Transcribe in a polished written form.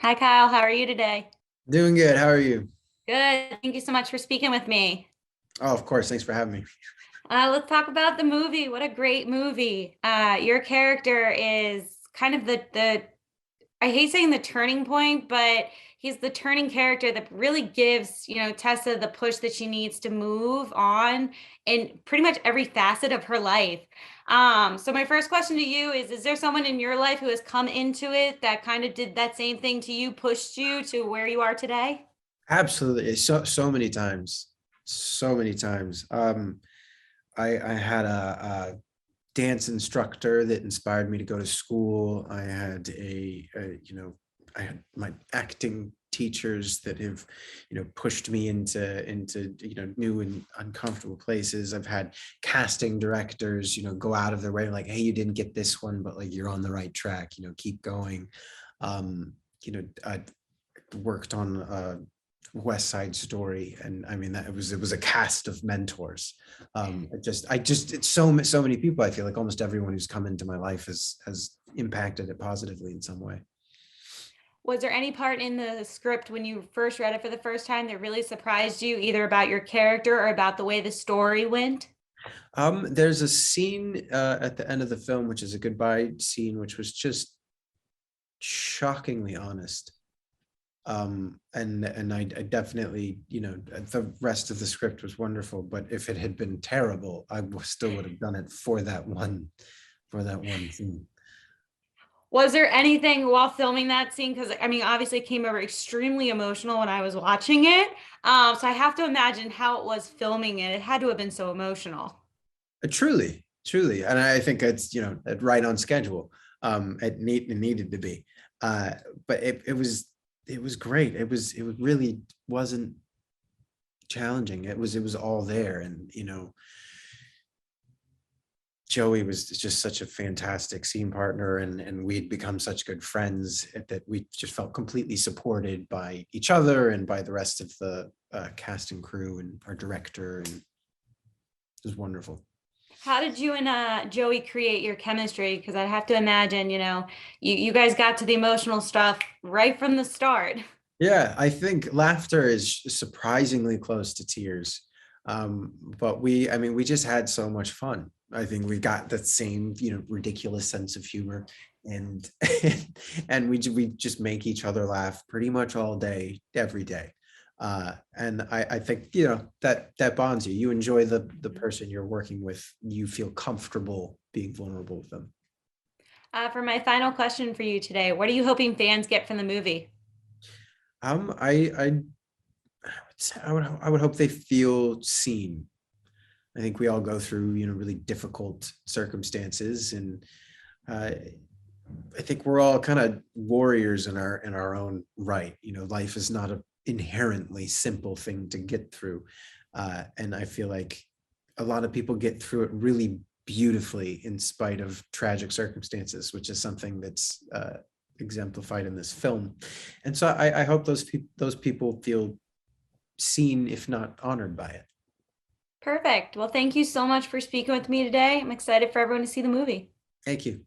Hi, Kyle. How are you today? Doing good. How are you? Good. Thank you so much for speaking with me. Oh, of course. Thanks for having me. Let's talk about the movie. What a great movie. Your character is kind of the I hate saying the turning point, but he's the turning character that really gives, Tessa the push that she needs to move on in pretty much every facet of her life. So my first question to you is there someone in your life who has come into it that kind of did that same thing to you, pushed you to where you are today? Absolutely. So many times. So many times. I had a dance instructor that inspired me to go to school. I had I had my acting teachers that have, pushed me into new and uncomfortable places. I've had casting directors, go out of their way like, hey, you didn't get this one, but like you're on the right track, keep going. I worked on West Side Story, and I mean that it was a cast of mentors. I just it's so many people. I feel like almost everyone who's come into my life has impacted it positively in some way. Was there any part in the script when you first read it for the first time that really surprised you, either about your character or about the way the story went? There's a scene at the end of the film, which is a goodbye scene, which was just shockingly honest. And I definitely, the rest of the script was wonderful, but if it had been terrible, still would have done it for that one scene. Was there anything while filming that scene? Because I mean, obviously, it came over extremely emotional when I was watching it. So I have to imagine how it was filming it. It had to have been so emotional. Truly, and I think it's right on schedule. It needed to be, uh, but it was great. It really wasn't challenging. It was all there, and Joey was just such a fantastic scene partner, and we'd become such good friends that we just felt completely supported by each other and by the rest of the cast and crew and our director, and it was wonderful. How did you and Joey create your chemistry? Because I have to imagine, you guys got to the emotional stuff right from the start. Yeah, I think laughter is surprisingly close to tears. But I mean, we just had so much fun. I think we've got that same, ridiculous sense of humor, and and we just make each other laugh pretty much all day, every day. And I think that bonds you. You enjoy the person you're working with. You feel comfortable being vulnerable with them. For my final question for you today, what are you hoping fans get from the movie? I would hope they feel seen. I think we all go through, really difficult circumstances, and uh, I think we're all kind of warriors in our own right. Life is not an inherently simple thing to get through, and I feel like a lot of people get through it really beautifully in spite of tragic circumstances, which is something that's exemplified in this film. And so I hope those people feel seen, if not honored by it. Perfect. Well, thank you so much for speaking with me today. I'm excited for everyone to see the movie. Thank you.